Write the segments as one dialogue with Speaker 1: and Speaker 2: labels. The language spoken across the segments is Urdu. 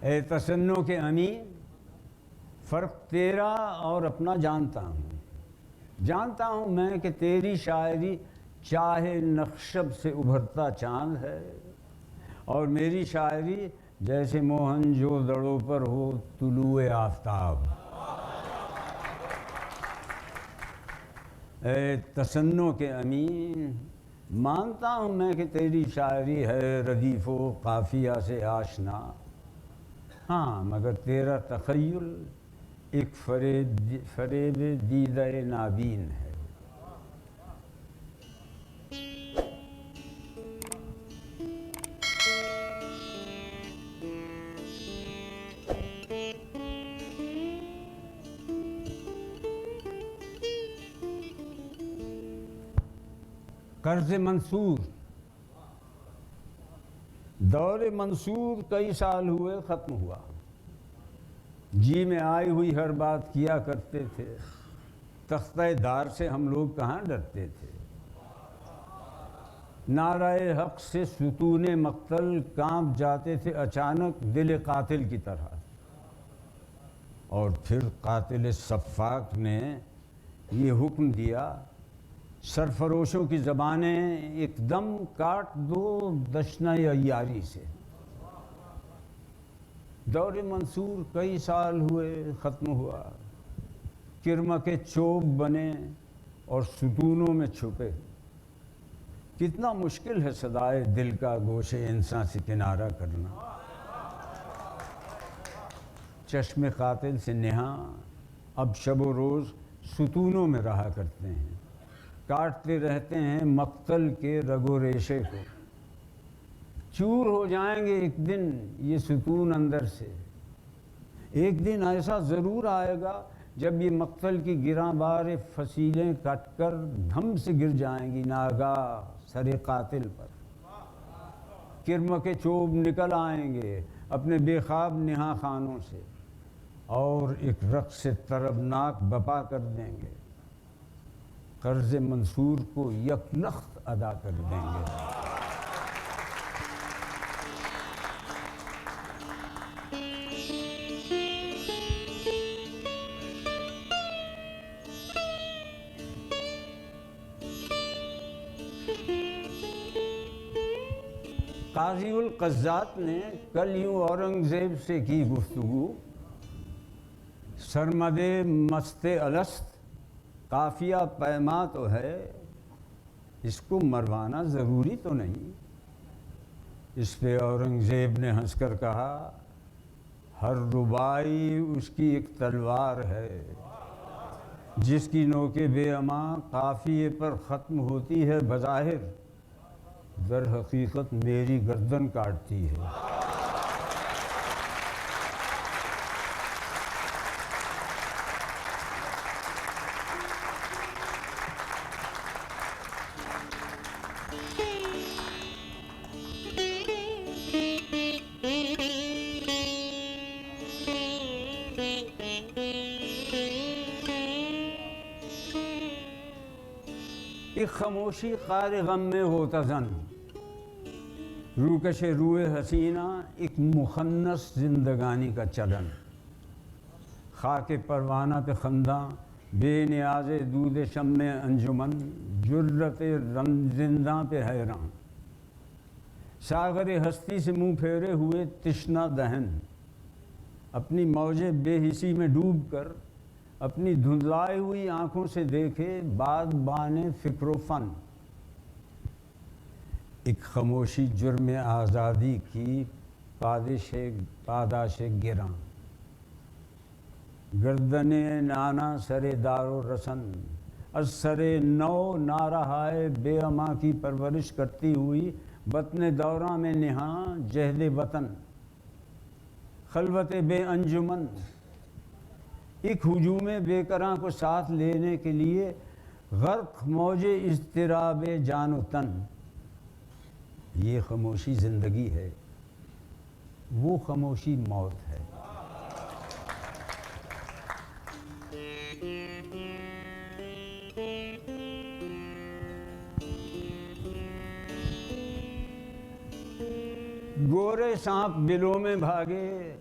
Speaker 1: اے تسنو کے امین، فرق تیرا اور اپنا جانتا ہوں، جانتا ہوں میں کہ تیری شاعری چاہے نخشب سے ابھرتا چاند ہے، اور میری شاعری جیسے موہن جو دڑوں پر ہو طلوع آفتاب۔ اے تسنو کے امین، مانتا ہوں میں کہ تیری شاعری ہے ردیف و قافیہ سے آشنا، ہاں مگر تیرا تخیل ایک فریب دیدہ نابین ہے۔ قرض منصور، دور منصور کئی سال ہوئے ختم ہوا، جی میں آئی ہوئی ہر بات کیا کرتے تھے، تختہ دار سے ہم لوگ کہاں ڈرتے تھے، نعرہ حق سے ستون مقتل کانپ جاتے تھے اچانک دل قاتل کی طرح، اور پھر قاتل صفاق نے یہ حکم دیا سرفروشوں کی زبانیں ایک دم کاٹ دو دشنہ عیاری سے۔ دور منصور کئی سال ہوئے ختم ہوا، کرما کے چوب بنے اور ستونوں میں چھپے، کتنا مشکل ہے صدائے دل کا گوشے انسان سے کنارہ کرنا، چشم قاتل سے نہاں اب شب و روز ستونوں میں رہا کرتے ہیں، کاٹتے رہتے ہیں مقتل کے رگ و ریشے کو، چور ہو جائیں گے ایک دن یہ ستون اندر سے، ایک دن ایسا ضرور آئے گا جب یہ مقتل کی گراں بار فصیلیں کٹ کر دھم سے گر جائیں گی ناگاہ سر قاتل پر، کرم کے چوب نکل آئیں گے اپنے بے خواب نہا خانوں سے، اور ایک رقص طربناک بپا کر دیں گے، قرض منصور کو یک لخت ادا کر دیں گے۔ قاضی القضات نے کل یوں اورنگزیب سے کی گفتگو، سرمد مست الست قافیہ پیما تو ہے، اس کو مروانا ضروری تو نہیں۔ اس پہ اورنگزیب نے ہنس کر کہا، ہر ربائی اس کی ایک تلوار ہے، جس کی نوک بے امان قافیے پر ختم ہوتی ہے بظاہر، در حقیقت میری گردن کاٹتی ہے۔ ایک خاموشی قار غم میں ہوتا زن، روکش روئے حسینہ ایک مخنث زندگانی کا چلن، خاک پروانہ پہ خنداں بے نیاز دود شمع انجمن، جرت زنداں پہ حیران، ساغر ہستی سے منہ پھیرے ہوئے تشنہ دہن، اپنی موج بے حسی میں ڈوب کر اپنی دھندلائی ہوئی آنکھوں سے دیکھے بادبان فکر و فن، ایک خاموشی جرم آزادی کی پاداش گراں، گردن نانا سر دار و رسن، از سر نو نارہائے بے اما کی پرورش کرتی ہوئی بطن دوراں میں نہاں جہد وطن، خلوت بے انجمن، ایک ہجوم بے کراں کو ساتھ لینے کے لیے غرق موج اضطراب جان و تن، یہ خاموشی زندگی ہے، وہ خاموشی موت ہے۔ گورے سانپ بلوں میں بھاگے،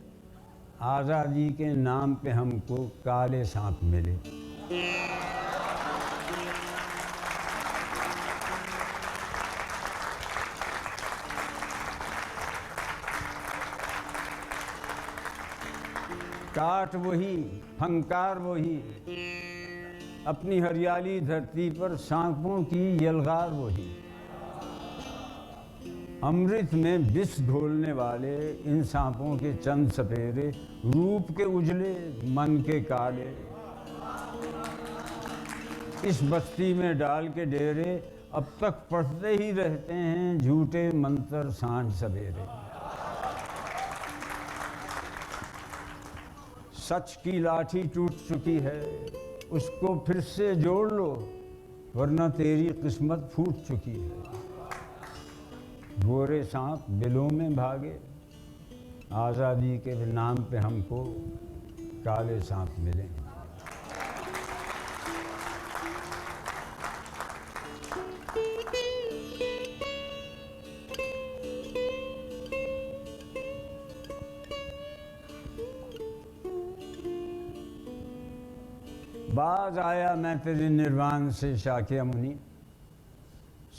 Speaker 1: آزادی کے نام پہ ہم کو کالے سانپ ملے۔ کاٹ وہی، فنکار وہی، اپنی ہریالی دھرتی پر سانپوں کی یلغار وہی، امرت میں بس گھولنے والے ان سانپوں کے چند سپیرے، روپ کے اجلے من کے کالے، اس بستی میں ڈال کے ڈیرے، اب تک پڑھتے ہی رہتے ہیں جھوٹے منتر سانجھ سویرے۔ سچ کی لاٹھی ٹوٹ چکی ہے، اس کو پھر سے جوڑ لو، ورنہ تیری قسمت پھوٹ چکی ہے۔ گورے سانپ بلوں میں بھاگے، آزادی کے نام پہ ہم کو کالے سانپ ملے۔ باز آیا میں تیرے نروان سے شاکیہ منی،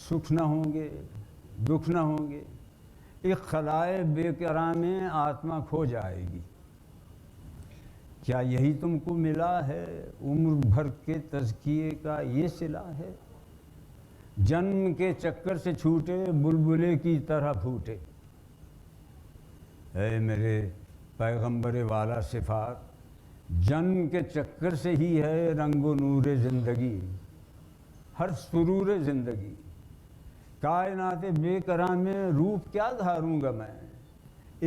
Speaker 1: سکھ نہ ہوں گے دکھ نہ ہوں گے، ایک خلائے بے قرار میں آتما کھو جائے گی۔ کیا یہی تم کو ملا ہے، عمر بھر کے تزکیے کا یہ صلہ ہے؟ جنم کے چکر سے چھوٹے بلبلے کی طرح پھوٹے، اے میرے پیغمبر والا صفات، جنم کے چکر سے ہی ہے رنگ و نور زندگی، ہر سرور زندگی۔ کائنات بے قرار میں روپ کیا دھاروں گا میں،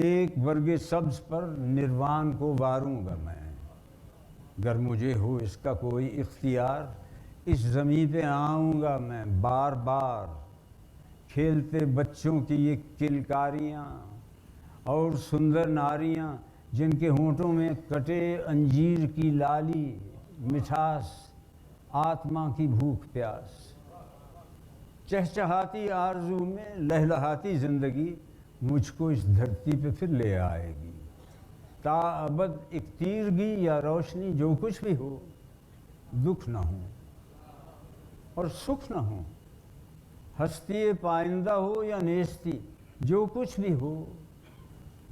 Speaker 1: ایک برگ سبز پر نروان کو واروں گا میں۔ گر مجھے ہو اس کا کوئی اختیار، اس زمین پہ آؤں گا میں بار بار، کھیلتے بچوں کی یہ کلکاریاں اور سندر ناریاں، جن کے ہونٹوں میں کٹے انجیر کی لالی، مٹھاس آتما کی بھوک پیاس، چہچہاتی آرزو میں لہلہاتی زندگی، مجھ کو اس دھرتی پہ پھر لے آئے گی۔ تا ابد ایک تیرگی یا روشنی جو کچھ بھی ہو، دکھ نہ ہو اور سکھ نہ ہو، ہستی پائندہ ہو یا نیستی، جو کچھ بھی ہو،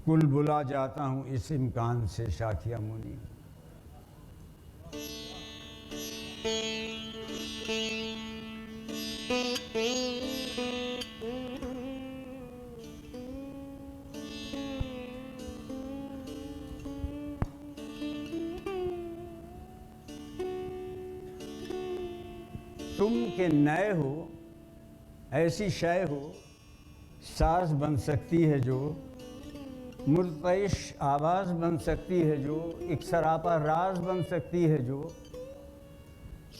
Speaker 1: کل بلا جاتا ہوں اس امکان سے شاکیہ منی۔ تم کے نئے ہو، ایسی شے ہو، ساز بن سکتی ہے جو، مرتعش آواز بن سکتی ہے جو، ایک سراپا راز بن سکتی ہے جو،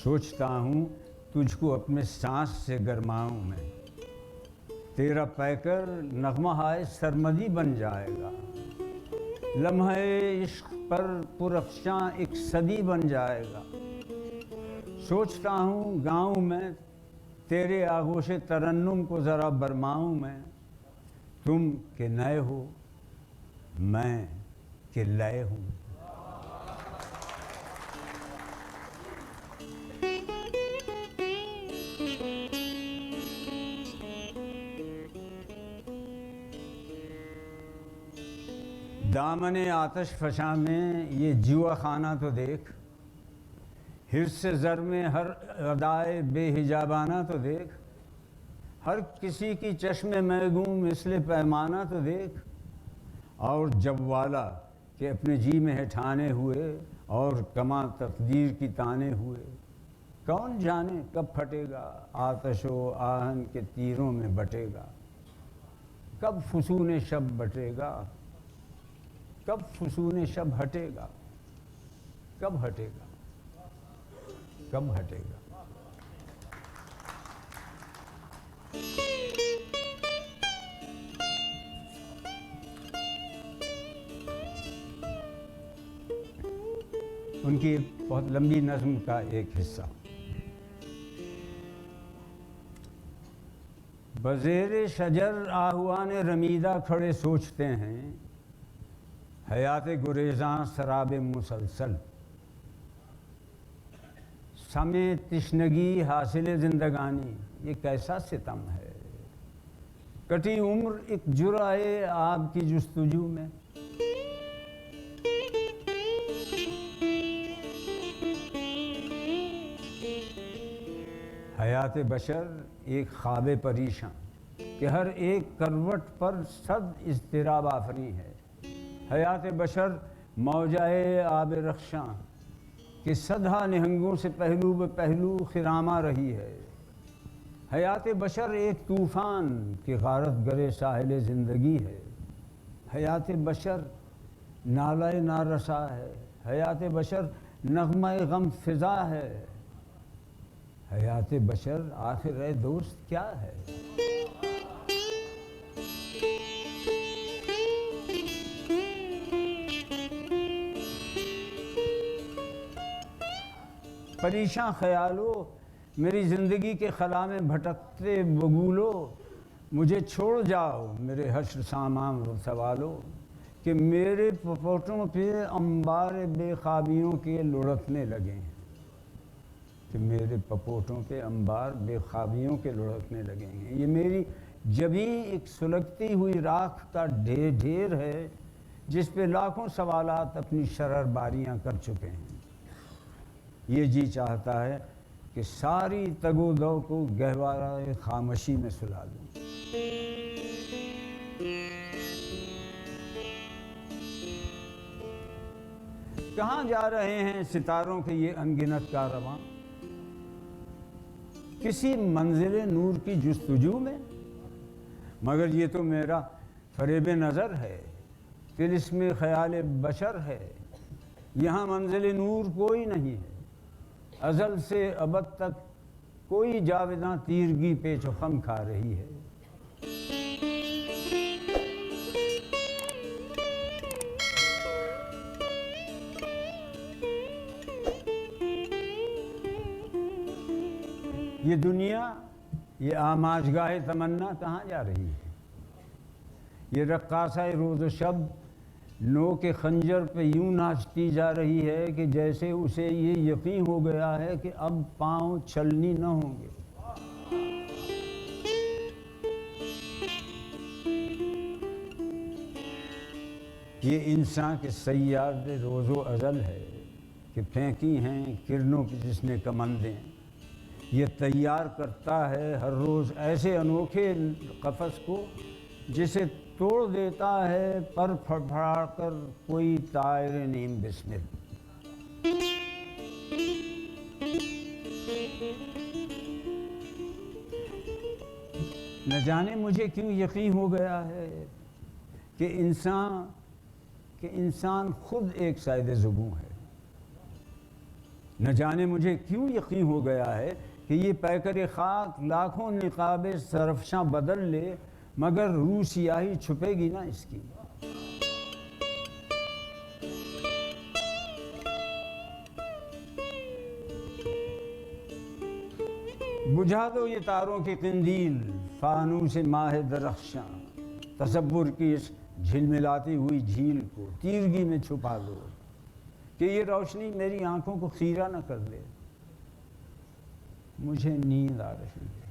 Speaker 1: سوچتا ہوں تجھ کو اپنے سانس سے گرماؤں میں، تیرا پیکر نغمہ ہائے سرمدی بن جائے گا، لمحہ عشق پر پرافشاں ایک صدی بن جائے گا۔ سوچتا ہوں گاؤں میں تیرے آغوش ترنم کو ذرا برماؤں میں، تم کہ نئے ہو، میں کہ لئے ہوں۔ دامن آتش فشاں میں یہ جوا خانہ تو دیکھ، حرص زر میں ہر ادائے بے حجابانہ تو دیکھ، ہر کسی کی چشم میگوں مثل پیمانہ تو دیکھ، اور جب والا کہ اپنے جی میں ہے ٹھانے ہوئے، اور کماں تقدیر کی تانے ہوئے، کون جانے کب پھٹے گا آتش و آہن کے تیروں میں بٹے گا، کب فسون شب بٹے گا، کب فسون شب ہٹے گا، کب ہٹے گا، کب ہٹے گا۔ ان کی بہت لمبی نظم کا ایک حصہ۔ بزیر شجر آہوان رمیدہ کھڑے سوچتے ہیں، حیات گریزاں سراب مسلسل، سمے تشنگی حاصل زندگانی، یہ کیسا ستم ہے، کٹی عمر ایک جرعہ آب کی جستجو میں۔ حیات بشر ایک خواب پریشاں کہ ہر ایک کروٹ پر صد اضطراب آفریں ہے۔ حیات بشر موجۂ آب رخشاں کہ صدہا نہنگوں سے پہلو بہ پہلو خراما رہی ہے۔ حیات بشر ایک طوفان کہ غارت گرے ساحل زندگی ہے۔ حیات بشر نالہ نارسا ہے، حیات بشر نغمہ غم فضا ہے۔ حیات بشر آخر اے دوست کیا ہے؟ پریشاں خیالو میری زندگی کے خلا میں بھٹکتے بگولو، مجھے چھوڑ جاؤ میرے حشر سامان سوالو، کہ میرے پپوٹوں پہ انبار بے خوابیوں کے لڑکنے لگے ہیں، کہ میرے پپوٹوں پہ انبار بے خوابیوں کے لڑکنے لگے ہیں۔ یہ میری جبیں ایک سلگتی ہوئی راکھ کا ڈھیر ہے جس پہ لاکھوں سوالات اپنی شرر باریاں کر چکے ہیں۔ یہ جی چاہتا ہے کہ ساری تگ و دو کو گہوارہ خاموشی میں سلا دوں۔ کہاں جا رہے ہیں ستاروں کے یہ انگنت کارواں، کسی منزل نور کی جستجو میں؟ مگر یہ تو میرا فریب نظر ہے، طلسم خیال بشر ہے۔ یہاں منزل نور کوئی نہیں ہے، ازل سے ابد تک کوئی جاوداں تیرگی پیچ و خم کھا رہی ہے۔ یہ دنیا، یہ آماجگاہ تمنا کہاں جا رہی ہے؟ یہ رقاصہ روز و شب نو کے خنجر پہ یوں ناچتی جا رہی ہے کہ جیسے اسے یہ یقین ہو گیا ہے کہ اب پاؤں چھلنی نہ ہوں گے۔ یہ انسان کے سیاد روز و ازل ہے کہ پھینکی ہیں کرنوں کی جس نے کمندیں، یہ تیار کرتا ہے ہر روز ایسے انوکھے قفس کو جسے توڑ دیتا ہے پر پھڑ کر کوئی طائر نیم بسمل۔ نہ جانے مجھے کیوں یقین ہو گیا ہے کہ انسان خود ایک صید زبوں ہے۔ نہ جانے مجھے کیوں یقین ہو گیا ہے کہ یہ پیکر خاک لاکھوں نقاب سرفشاں بدل لے مگر روح سیاہی چھپے گی نہ اس کی۔ بجھا دو یہ تاروں کی قندیل، فانوس ماہ درخشاں، تصور کی اس جھلملاتی ہوئی جھیل کو تیرگی میں چھپا دو کہ یہ روشنی میری آنکھوں کو خیرہ نہ کر دے۔ مجھے نیند آ رہی ہے۔